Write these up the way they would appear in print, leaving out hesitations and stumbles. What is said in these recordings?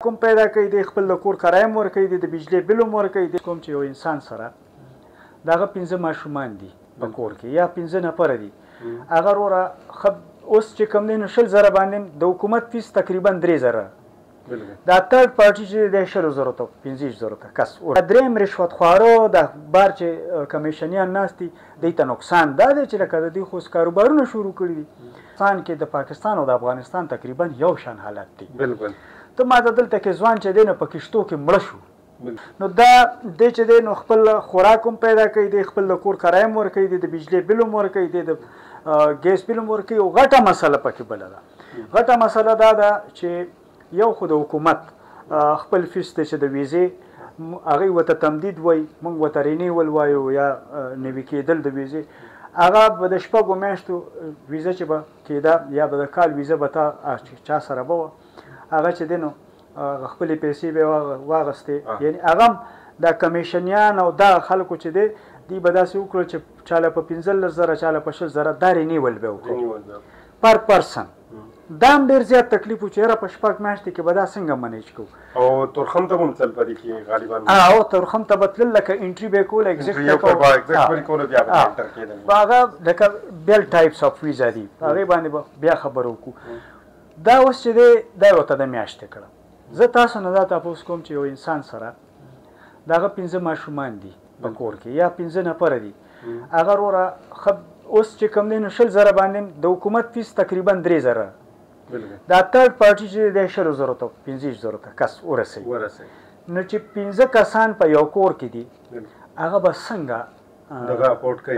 کوم پیدا کوي دی خپل د کور کرایه هم ورکوي دی د بجلي بل هم ورکوي دی کوم چې یو انسان سره د هغه 15 ماشومان دي په کور کې یا 15 نفره دي هغه وروره اوس چې کوم دی نو 100,000 باندې د حکومت فیس تقریبا 3,000 دا تھرد پارټي چې د 100,000 ته 15,000 ته کس دریم رشوت خوارو د بار چې کمیشنیان ناستي دوی ته نقصان دا دی چې لکه د دوی خو کاروبارونه شروع کړي دي افغانستان کې د پاکستان او د افغانستان تقریبا یو شان حالت دی بالکل ته ما ته دلته کې ځوان چې دی نو په کشتو کې مړه شو نو دا دی چې دی نو خپل خوراک هم پیدا کوي دی خپل د کور کرایه هم ورکوي دی د بجلي بل هم ورکوي دی د ګیس بل هم ورکوي او غټه مسله پکې بله ده غټه مسله دا ده چې یو خو د حکومت خپل فیس دی چې د ویزې هغوی ورته تمدید وایي موږ ورته رینیول وایو یا نوي کېدل د ویزې هغه به د 6 میاشتو ویزه چې به کېده یا به د کال ویزه به تا چا سره به وه هغه چې دی نو خپلې پیسې به واغستې یعنی هغه هم دا کمیشنیان او دا خلکو چې دی دوی به داسې وکړل چې چاله په 15,000 چاله په 20,000 دا رینیول به وکړو پر پرسن دا هم ډېر زیات تکلیف و چې یاره په 6 میاشتې کې به دا څنګه منیج کوو او تورخم ته به هم تلل په دې کې غالبا او تورخم ته به تلل لکه انټري به یې کول هغه لکه بیل ټایپس اف ویزا دي هغې باندې به بیا خبره وکړو دا اوس چې دی دا یې ورته د میاشتې کړه زه تاسو نه دا تپوس کوم چې یو انسان سره د هغه 15 ماشومان دي په کور کې یا 15 نفره دي هغه وروره اوس چې کوم دی نو 100,000 باندې د حکومت فیس تقریبا 3,000 دا تھرد پارټي چې د 100,000 ته 15,000 ته کس ورسوي نو چې 15 کسان په یو کور کې دي هغه به څنګه دغه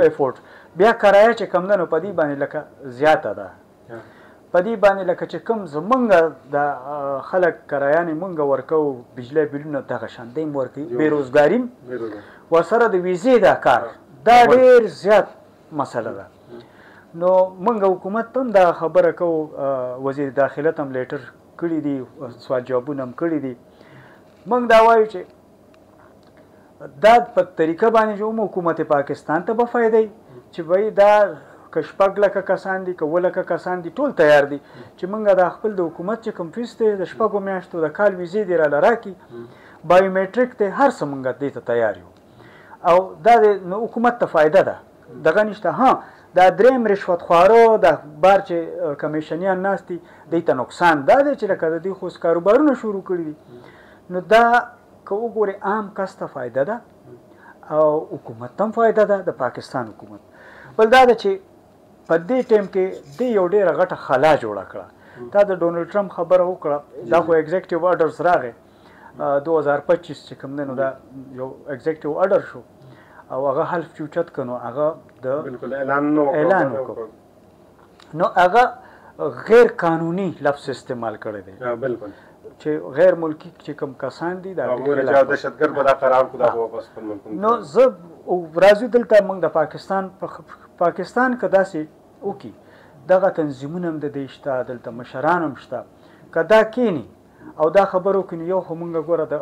افورډ بیا کرایه چې کوم ده نو په دې باندې لکه زیاته ده په دې باندې لکه چې کوم زمونږ د خلک کرایانې مونږ ورکوو بجلی بلونه دغه شان دی هم ورکوي بېروزګاري ورسره د ویزې دا کار دا ډېر زیات مسله ده نو موږ حکومت ته هم دا خبره کوو وزیر داخله ته هم لیټر کړي دي سوال جوابونه هم کړي دي موږ دا وایو چې دا په طریقه باندې چې حکومت پاکستان ته به فایده چې وایي دا که 6 لکه کسان دي که 7 لکه کسان دي ټول تیار دي چې موږ دا خپل د حکومت چې کوم فیس دی د 6 میاشتو د کال ویزې دی راله راکړي بایومیټریک دی هر څه موږ دې ته تیار یو او دا د حکومت ته فایده ده دغه نشته ها دا دریم رشوت خوارو د بار چې کمیشنیان ناستي دوی ته نقصان دا دی چې لکه د دوی خو کاروبارونه شروع کړي دي نو دا که وګورې عام کس ته فایده ده او حکومت ته هم فایده ده د پاکستان حکومت بل دا ده چې په دې ټایم کې دې یو ډېره غټه خلا جوړه کړه دا د ډونالډ ټرمپ خبره وکړه دا خو ایگزیکټیو آرډرز راغی 2025 چې کوم دی نو دا یو ایگزیکټیو آرډر شو او هغه حلف چې اوچت کړو هغه د اعلان وکړو نو هغه غیر قانوني لفظ استعمال کړی دی بالکل چې غیر ملکی چې کوم کسان دي دا دهشتګرد به دا قرار کړو دا واپس خپل ملک نو زه راځو دلته موږ د پاکستان که داسې وکړي دغه تنظیمونه هم د دې شته دلته مشران هم شته که دا کینی او دا خبرو کینی یو خو موږ ګوره د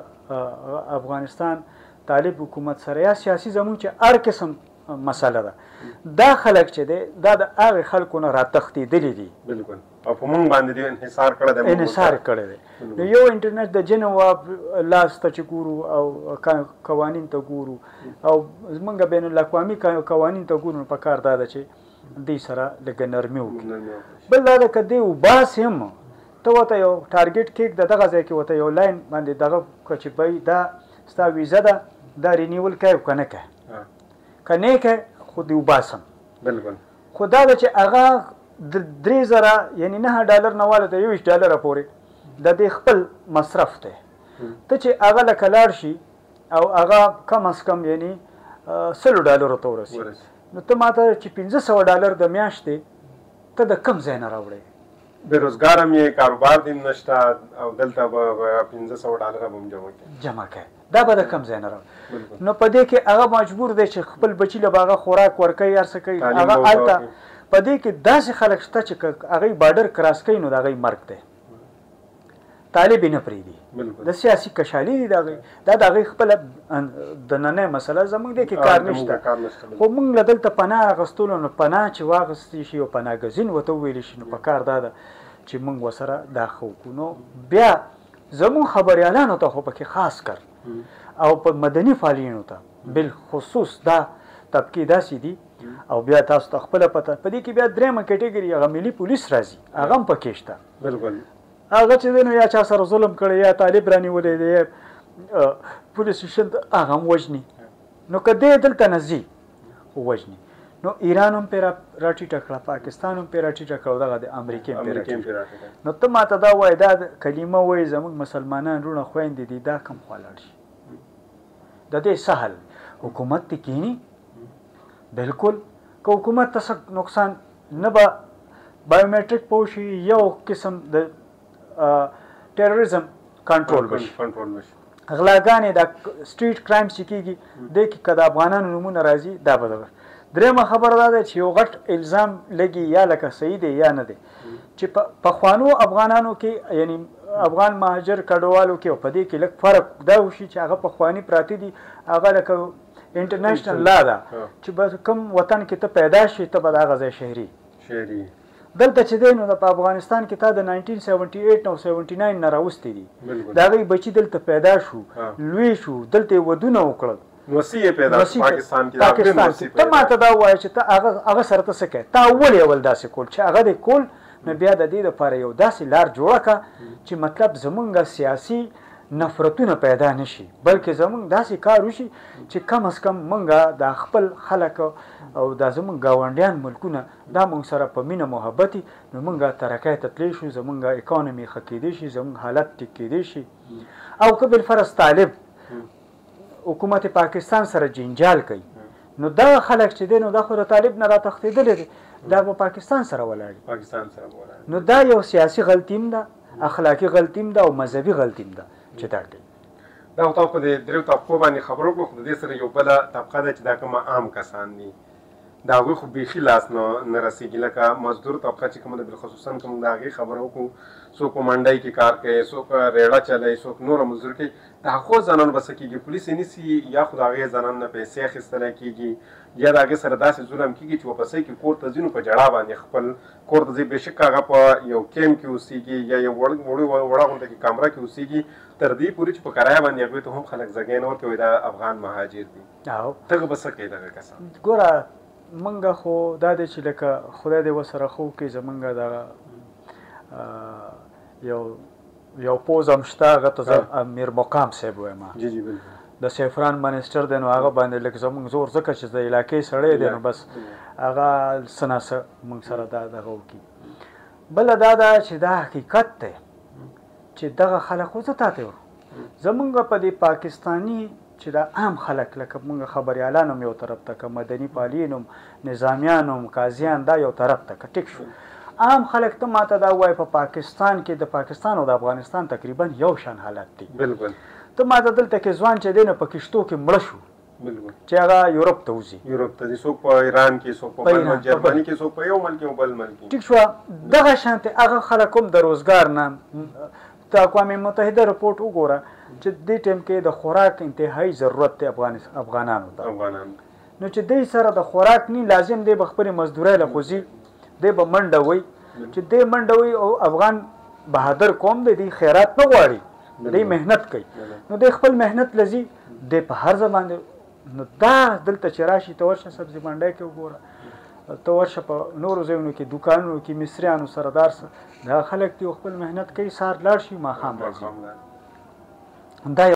افغانستان طالب حکومت سره یا سیاسي زمون چې هر قسم مسله ده دا خلک چې دی دا د هغې خلکو نه راتښتېدلي دي بالکل او په موږ باندې دې انحصار کړی دی انحصار کړی دی نو یو انټرنیټ د جنوا لاس ته چې ګورو او قوانین ته ګورو او زمونږ بین الاقوامي قوانین ته ګورو نو په کار دا ده چې دوی سره لږه نرمي وکړي بل دا ده که دی وباسې هم ته ورته یو ټارګېټ کېږده دغه ځای کې ورته یو لاین باندې دغه کړه چې بی دا ستا ویزه ده دا رینیول کوي که نه کوي که نه کوي خو دې وباسم بالکل خو دا ده چې هغه 3,000 یعنی $9 نه واله ته $21 پورې د دې خپل مصرف دی ته چې هغه لکه لاړ شي او هغه کم از کم یعنی $100 ته ورسي نو ته ما ته چې $500 د میاشتې ته د کم ځای نه راوړې بېروزګار هم یې کاروبار دې نشته او دلته به $500 به هم جمع کوي دا به د کم ځای نه راوړي نو په دې کې هغه مجبور دی چې خپل بچي له به هغه خوراک ورکوي هر څه کوي هغه هلته په دې کې داسې خلک شته چې هغوی بارډر کراس کوي نو د هغوی مرګ دی طالب یې نه پرېږدي د سیاسي کشالي دي دا د هغوی خپله دننۍ مسله زموږ دی کې کار نشته خو موږ له دلته پناه اخیستلو نو پناه چې واخیستې شي او پناه ګزین ورته وویلی شي نو په کار دا ده چې موږ ورسره دا ښه وکړو نو بیا زمون خبريالانو ته خو پکې خاص کر او په مدني فعالینو ته بالخصوص دا طبقې داسې دي او بیا تاسو ته خپله پته په دې کې بیا درېیمه کټګري هغه ملي پولیس راځي هغه هم پکې شته بالکل هغه چې دی نو یا چا سره ظلم کړی یا طالب رانیولی دی یا پولیس سټیشن ته هغه هم وژني نو که دی دلته نه ځي خو وژني نو ایران هم پرې راټیټه کړه پاکستان هم پرې راټیټه کړه او دغه د امریکې هم پرې راټیټه نو ته ماته دا وایې دا کلمه وایي زموږ مسلمانان وروڼه خویندې دي دا کم خوا لاړ شي د دې سهل حکومت دې کینی بالکل که حکومت ته څه نقصان نه به بایومیټریک پوه شي یو قسم د ټیرریزم کنټرول بشي غلاګانې د سټریټ کرایمز چې کېږي دې کې که د افغانانو نومونه راځي دا به دغه درېیمه خبره دا ده چې یو غټ الزام لګي یا لکه صحیح دی یا نه دی چې پخوانو افغانانو کې یعنی افغان مهاجر کډوالو کې په دې کې لږ فرق دا وشي چې هغه پخواني پراته دي هغه لکه انټرنیشنل لا ده چې بس کوم وطن کې ته پیدا شي ته به د هغه ځای شهري دلته چې دی نو په افغانستان کې تا د 1978 او 79 نه راوستي دي د هغوی بچي دلته پیدا شو لوی شو دلته یې ودونه وکړل پاکستان کې ته ماته دا ووایه چې ته هغه سره ته څه کوې تا ولې اول داسې کول چې هغه دې کول نو بیا د دې دپاره یو داسې لار جوړه کړه چې مطلب زمونږ سیاسي نفرتونه پیدا نشي بلکې زمونږ داسې کار وشي چې کم از کم مونږه د خپل خلک او دا زمونږ ګاونډیان ملکونه دا مونږ سره په مینه محبتي نو مونږه ترقۍ ته تللی شو زمونږ اکانومي ښه کېدی شي زمونږ حالت ټیک کېدی شي او که بالفرض طالب حکومت پاکستان سره جنجال کوي نو دا خلک چې دی نو دا خو د طالب نه راتښتېدلی دی دا به پاکستان سره ولاړي نو دا یو سیاسي غلطي هم ده اخلاقي غلطي هم ده او مذهبي غلطي هم ده چې دا کوي دا خو تاسو په دې دریو طبقو باندې خبرو وکړو خو د دې سره یو بله طبقه ده چې دا کومه عام کسان دي د هغوی خو بیخي لاس نه رسېږي لکه مزدور طبقه چې کومه ده بالخصوصا که موږ د هغې خبره وکړو څوک په منډۍ کې کار کوي څوک ریړه چلوي څوک نوره مزدور کوي د هغو زنانو به څه کېږي پولیس یې نیسي یا خو د هغې زنانو نه پیسې اخیستلی کېږي یا د هغې سره داسې ظلم کېږي چې واپسۍ کې کور ته ځي نو په جړا باندې خپل کور ته ځي بېشکه هغه په یو کیمپ کې اوسېږي یا یو وړه غونډه کې کمره کې اوسېږي تر دې پورې چې په کرایه باندې هغوی ته هم خلک ځګی نه ورکوي دا افغان مهاجر دي دغه به څه کوي دغه کسان ګوره منګه خو دا دی چې لکه خدای دې ورسره ښه وکړي زمونږ دغه یو پوز هم شته هغه ته زه امیر مقام صاحب وایم د سیفران منسټر دی نو هغه باندې لکه زمونږ زور ځکه چې د علاقې سړی دی نو بس هغه څه نه څه موږ سره دا دغه وکړي بله دا ده چې دا حقیقت دی چې دغه خلک خو زه تا ته زمونږ په دې پاکستاني چې دا عام خلک لکه موږ خبریالان هم یو طرف ته که مدني فعالین هم نظامیان هم قاضیان دا یو طرف ته که ټیک شو عام خلک ته ماته دا وایي په پاکستان کې د پاکستان او د افغانستان تقریبا یو شان حالت دی بالکل ته ماته دلته کې ځوان چې دی نو په کښتو کې مړه شو چې هغه یورپ ته وځي یورپ ته ځي څوک په ایران کې څوک په بل ملک جرمني کې څوک په یو ملک او بل ملک ټیک شوه دغه شانتې هغه خلک هم د روزګار نه د اقوام متحده رپورټ وګوره چې دې ټیم کې د خوراک انتهایی ضرورت دی افغانانو ته نو چې دی سره د خوراک نه لازم دی به خپلې مزدورۍ له خو ځي دی به منډه وي چې دی منډه وي او افغان بهادر قوم دی دی خیرات نه غواړي دی محنت کوي نو دی خپل محنت لذي دی په هر ځای باندې نو دا دلته چې راشي ته ورشه سبزي منډی کې وګوره ته ورشه په نورو ځایونو کې دوکانونو کې مصریانو سره دا خلک دی خپل محنت کوي سهار لاړ شي ماښام راځي دا